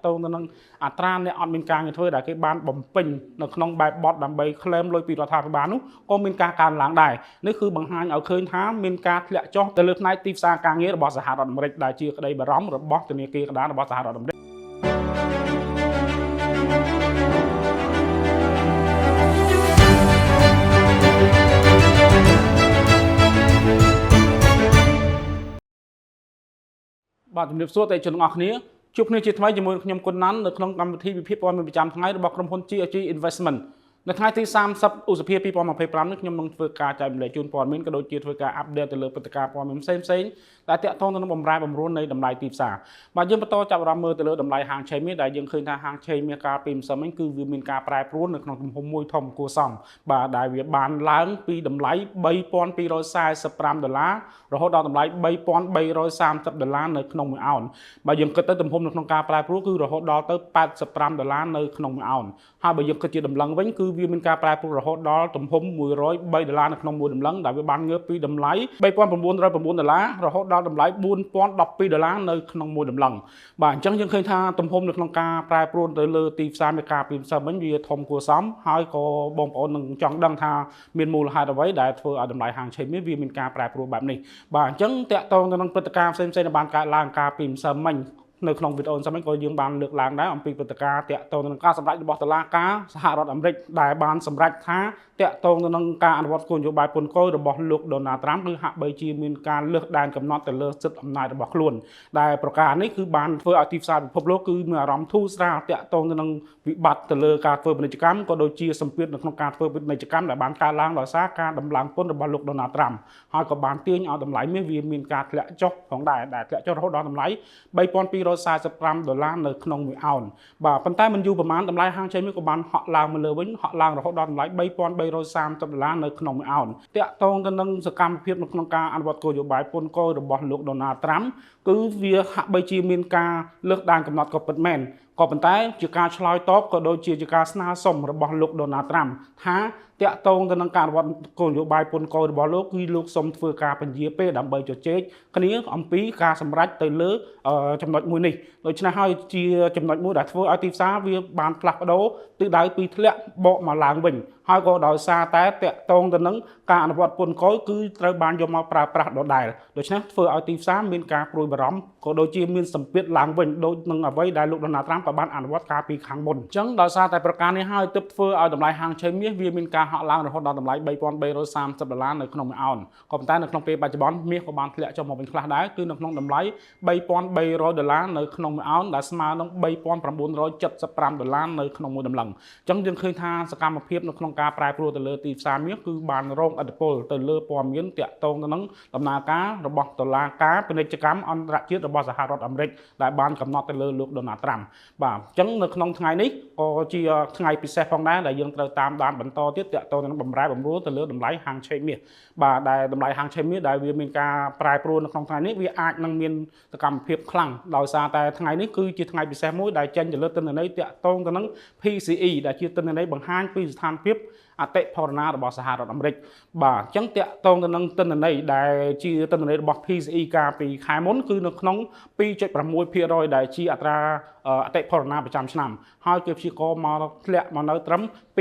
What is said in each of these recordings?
តងទៅនឹងអត្រាអ្នកអត់មានការងារធ្វើដែលគេបានបំពេញនៅក្នុងបែបបទដើម្បីក្លែមលុយពីរដ្ឋាភិបាលនោះក៏មានការកើនឡើងដែរនេះគឺបង្ហាញឲ្យឃើញថាមានការធ្លាក់ចុះទៅលើផ្នែកទីផ្សារការងាររបស់សហរដ្ឋអាមេរិកដែលជាក្តីបារម្ភរបស់ធនាគារកណ្ដាលរបស់សហរដ្ឋអាមេរិកបាទជំរាបសួរតែជនទាំងអស់គ្នាជួបគ្នាជាថ្មីជាមួយខ្ញុំគុណណាន់នៅក្នុងកម្មវិធីវិភាគព័ត៌មានប្រចាំថ្ងៃរបស់ក្រុមហ៊ុន GLG Investment នៅថ្ងៃទី30ឧសភា2025នេះខ្ញុំនឹងធ្វើការចែករំលែកជូនព័ត៌មានក៏ដូចជាធ្វើការអាប់ដេតទៅលើព្រឹត្តិការណ៍ព័ត៌មានផ្សេងៗដែលទាក់ទងទៅនឹងបម្រែបម្រួលនៃតម្លៃទីផ្សារបាទយើងបន្តចាប់អារម្មណ៍មើលទៅលើតម្លៃហាងឆេងមាសដែលយើងឃើញថាហាងឆេងមាសកាលពីម្សិលមិញគឺវាមានការប្រែប្រួលនៅក្នុងទំហំមួយធំគួរសមបាទដែលវាបានឡើងពីតម្លៃ$3,245រហូតដល់តម្លៃ$3,330នៅក្នុងមួយអោនបាទយើងគិតទៅទំហំនៅក្នុងការប្រែប្រួលគឺរហូតដល់ទៅ$85នៅក្នុងមួយអោនហើយបើយើងគិតជាតម្លឹងវិញគឺវាមានការប្រែប្រួលរហូតដល់ទំហំ$103នៅក្នុងមួយតម្លឹងដែលវាបានងើបពីតម្លៃ$3,909រហូតដល់តម្លៃ$4,012នៅក្នុងមួយតម្លឹងបាទអញ្ចឹងយើងឃើញថាទំហំនៅក្នុងការប្រែប្រួលទៅលើទីផ្សារមេកាពីម្សិលមិញវាធំគួរសមហើយក៏បងប្អូននឹងចង់ដឹងថាមានមូលហេតុអ្វីដែលធ្វើឲ្យតម្លៃហាងឆេងមាសវាមានការប្រែប្រួលបែបនេះបាទអញ្ចឹងតាក់ទងទៅនឹងព្រឹត្តិការណ៍ផ្សេងៗដែលបានកើតឡើងកាលពីម្សិលមិញនៅក្នុងវីដេអូនេះក៏យើងបានលើកឡើងដែរអំពីព្រឹត្តិការណ៍តាក់ទងទៅនឹងការសម្រេចរបស់តុលាការសហរដ្ឋអាមេរិកដែលបានសម្រេចថាតាក់ទងទៅនឹងការអនុវត្តគោលនយោបាយពន្ធគយរបស់លោក Donald Trump គឺហាក់បីជាមានការលើសដែនកំណត់ទៅលើសិទ្ធិអំណាចរបស់ខ្លួនដែលប្រការនេះគឺបានធ្វើឲ្យទីផ្សារពិភពលោកគឺមានអារម្មណ៍ធូរស្រាលតាក់ទងទៅនឹងវិបត្តិទៅលើការធ្វើពាណិជ្ជកម្មក៏ដូចជាសម្ពាធនៅក្នុងការធ្វើពាណិជ្ជកម្មដែលបានកើតឡើងដោយសារការដំឡើងពន្ធរបស់លោក Donald Trump ហើយក៏បានទាញឲ្យតម្លៃមាសវាមានការធ្លាក់ចុះផងដែរដែលធ្លាក់ចុះរហូតដល់តម្លៃ$3,245នៅក្នុងមួយអោនបាទប៉ុន្តែមិនយូរប្រហែលតម្លៃហាងឆេងមាសក៏បានហក់ឡើងមកលើវិញហក់ឡើងរហូតដល់តម្លៃ$3,330នៅក្នុងមួយអោនតាក់ទងទៅនឹងសកម្មភាពនៅក្នុងការអនុវត្តគោលនយោបាយពន្ធគយរបស់លោក Donald Trump គឺវាហាក់បីជាមានការលើសដែនកំណត់ក៏ពិតមែនក៏ប៉ុន្តែជាការឆ្លើយតបក៏ដូចជាការស្នើសុំរបស់លោក Donald Trump ថាតាក់ទងទៅនឹងការអនុវត្តគោលនយោបាយពន្ធគយរបស់លោកគឺលោកសូមធ្វើការពន្យាពេលដើម្បីជជែកគ្នាអំពីការសម្រេចទៅលើចំណុចមួយនេះដូច្នេះហើយជាចំណុចមួយដែលធ្វើឲ្យទីផ្សារវាបានផ្លាស់ប្ដូរទិសដៅពីធ្លាក់បកមកឡើងវិញហើយក៏ដោយសារតែតាក់ទងទៅនឹងការអនុវត្តពន្ធគយគឺត្រូវបានយកមកប្រើប្រាស់ដដែលដូច្នេះធ្វើឲ្យទីផ្សារមានការព្រួយបារម្ភក៏ដូចជាមានសម្ពាធឡើងវិញដូចនឹងអ្វីដែលលោក Donald Trump ក៏បានអនុវត្តកាលពីខាងមុនអញ្ចឹងដោយសារតែប្រការនេះហើយទើបធ្វើឲ្យតម្លៃហាងឆេងមាសវាមានការហក់ឡើងរហូតដល់តម្លៃ$3,330នៅក្នុងមួយអោនក៏ប៉ុន្តែនៅក្នុងពេលបច្ចុប្បន្នមាសក៏បានធ្លាក់ចុះមកវិញខ្លះដែរគឺនៅក្នុងតម្លៃ$3,300នៅក្នុងមួយអោនដែលស្មើនឹង$3,975នៅក្នុងមួយតម្លឹងអញ្ចឹងយើងឃើញថាសកម្មភាពនៅក្នុងការប្រែប្រួលទៅលើទីផ្សារមាសគឺបានរងឥទ្ធិពលទៅលើព័ត៌មានតាក់ទងទៅនឹងដំណើរការរបស់តុលាការពាណិជ្ជកម្មអន្តរជាតិរបស់សហរដ្ឋអាមេរិកដែលបានកំណត់ទៅលើលោក Donald Trump បាទអញ្ចឹងនៅក្នុងថ្ងៃនេះក៏ជាថ្ងៃពិសេសផងដែរដែលយើងត្រូវតាមដានបន្តទៀតតាក់ទងទៅនឹងបម្រែបម្រួលទៅលើតម្លៃហាងឆេងមាសបាទដែលតម្លៃហាងឆេងមាសដែលវាមានការប្រែប្រួលនៅក្នុងថ្ងៃនេះវាអាចនឹងមានសកម្មភាពខ្លាំងដោយសារតែថ្ងៃនេះគឺជាថ្ងៃពិសេសមួយដែលចេញទៅលើទិន្នន័យតាក់ទងទៅនឹង PCE ដែលជាទិន្នន័យបង្ហាញពីស្ថានភាពអតិផរណារបស់សហរដ្ឋអាមេរិកបាទអញ្ចឹងតាក់ទងទៅនឹងទិន្នន័យដែលជាទិន្នន័យរបស់ PCE កាលពីខែមុនគឺនៅក្នុង 2.6% ដែលជាអត្រាអតិផរណាប្រចាំឆ្នាំហើយគេព្យាករណ៍មកធ្លាក់មកនៅត្រឹម 2.5%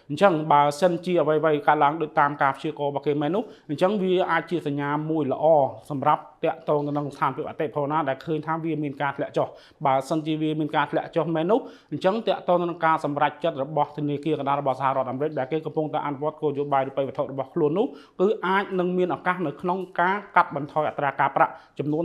អញ្ចឹងបើសិនជាអ្វីៗកើតឡើងដោយតាមការព្យាករណ៍របស់គេមែននោះអញ្ចឹងវាអាចជាសញ្ញាមួយល្អសម្រាប់តាក់ទងទៅនឹងស្ថានភាពអតិផរណាដែលឃើញថាវាមានការធ្លាក់ចុះបើសិនជាវាមានការធ្លាក់ចុះមែននោះអញ្ចឹងតាក់ទងទៅនឹងការសម្រេចចិត្តរបស់ធនាគារកណ្ដាលរបស់សហរដ្ឋអាមេរិកដែលគេកំពុងតែអនុវត្តគោលនយោបាយរូបិយវត្ថុរបស់ខ្លួននោះគឺអាចនឹងមានឱកាសនៅក្នុងការកាត់បន្ថយអត្រាការប្រាក់ចំនួន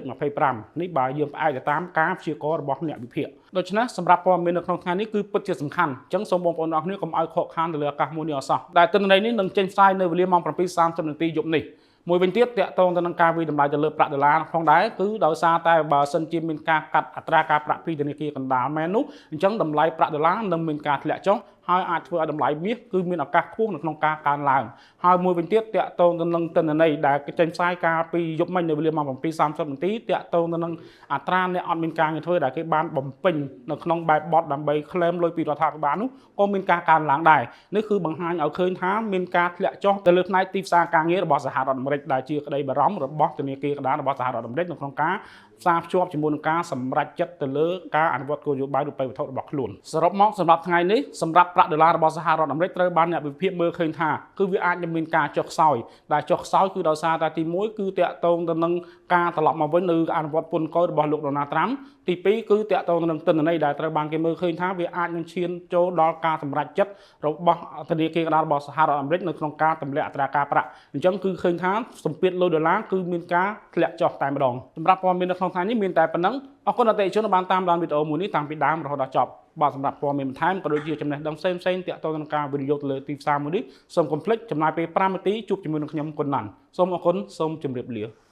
0.25 នេះបើយើងផ្អែកទៅតាមការព្យាករណ៍របស់អ្នកវិភាគដូច្នេះសម្រាប់ព័ត៌មាននៅក្នុងថ្ងៃនេះគឺពិតជាសំខាន់អញ្ចឹងសូមបងប្អូនអរគ្នាកុំឲ្យខកខានទៅលើឱកាសមួយនេះអសោះដែលទិន្នន័យនេះនឹងចេញផ្សាយនៅវេលាម៉ោង 7:30 នាទីយប់នេះមួយវិញទៀតតាក់ទងទៅនឹងការវិតម្លៃទៅលើប្រាក់ដុល្លារផងដែរគឺដោយសារតែបើសិនជាមានការកាត់អត្រាការប្រាក់ពីធនាគារកណ្ដាលមែននោះអញ្ចឹងតម្លៃប្រាក់ដុល្លារនឹងមានការធ្លាក់ចុះហើយអាចធ្វើឲ្យតម្លៃមាសគឺមានឱកាសខ្ពស់នៅក្នុងការកើនឡើងហើយមួយវិញទៀតតាក់ទងទៅនឹងទិន្នន័យដែលចេញផ្សាយកាលពីយប់មិញនៅវេលាម៉ោង 7:30 នាទីតាក់ទងទៅនឹងអត្រាអ្នកអត់មានការងារធ្វើដែលគេបានបំពេញនៅក្នុងបែបបទដើម្បីក្លែមលុយពីរដ្ឋាភិបាលនោះក៏មានការកើនឡើងដែរនេះគឺបង្ហាញឲ្យឃើញថាមានការធ្លាក់ចុះទៅលើផ្នែកទីផ្សារការងាររបស់សហរដ្ឋអាមេរិកដែលជាក្តីបារម្ភរបស់ធនាគារកណ្ដាលរបស់សហរដ្ឋអាមេរិកនៅក្នុងការ ផ្សារភ្ជាប់ជាមួយនឹងការសម្រេចចិត្តទៅលើការអនុវត្តគោលនយោបាយរូបិយវត្ថុរបស់ខ្លួនសរុបមកសម្រាប់ថ្ងៃនេះសម្រាប់ប្រាក់ដុល្លាររបស់សហរដ្ឋអាមេរិកត្រូវបានអ្នកវិភាគមើលឃើញថាគឺវាអាចនឹងមានការចុះខ្សោយដែលចុះខ្សោយគឺដោយសារតែទី1គឺតាក់ទងទៅនឹងការត្រឡប់មកវិញនៅអនុវត្តពន្ធគយរបស់លោកដូណាល់ត្រាំទី2គឺតាក់ទងទៅនឹងទិន្នន័យដែលត្រូវបានគេមើលឃើញថាវាអាចនឹងឈានចូលដល់ការសម្រេចចិត្តរបស់ធនាគារកណ្ដាលរបស់សហរដ្ឋអាមេរិកនៅក្នុងការទម្លាក់អត្រាការប្រាក់អញ្ចឹងគឺឃើញថាសម្ពាធលុយដុល្លារគឺមានការធ្លាក់ចុះតែម្ដងសម្រាប់ព័ត៌មាននៅក្នុងថ្ងៃនេះមានតែប៉ុណ្ណឹងអរគុណអតិថិជនបានតាមដានវីដេអូមួយនេះតាំងពីដើមរហូតដល់ចប់បាទសម្រាប់ព័ត៌មានបន្ថែមក៏ដូចជាចំណេះដឹងផ្សេងៗទាក់ទងនឹងការវិនិយោគទៅលើទីផ្សារមួយនេះសូមកុំភ្លេចចំណាយពេល5នាទីជួបជាមួយនឹងខ្ញុំគុណណាន់សូមអរគុណសូមជម្រាបលា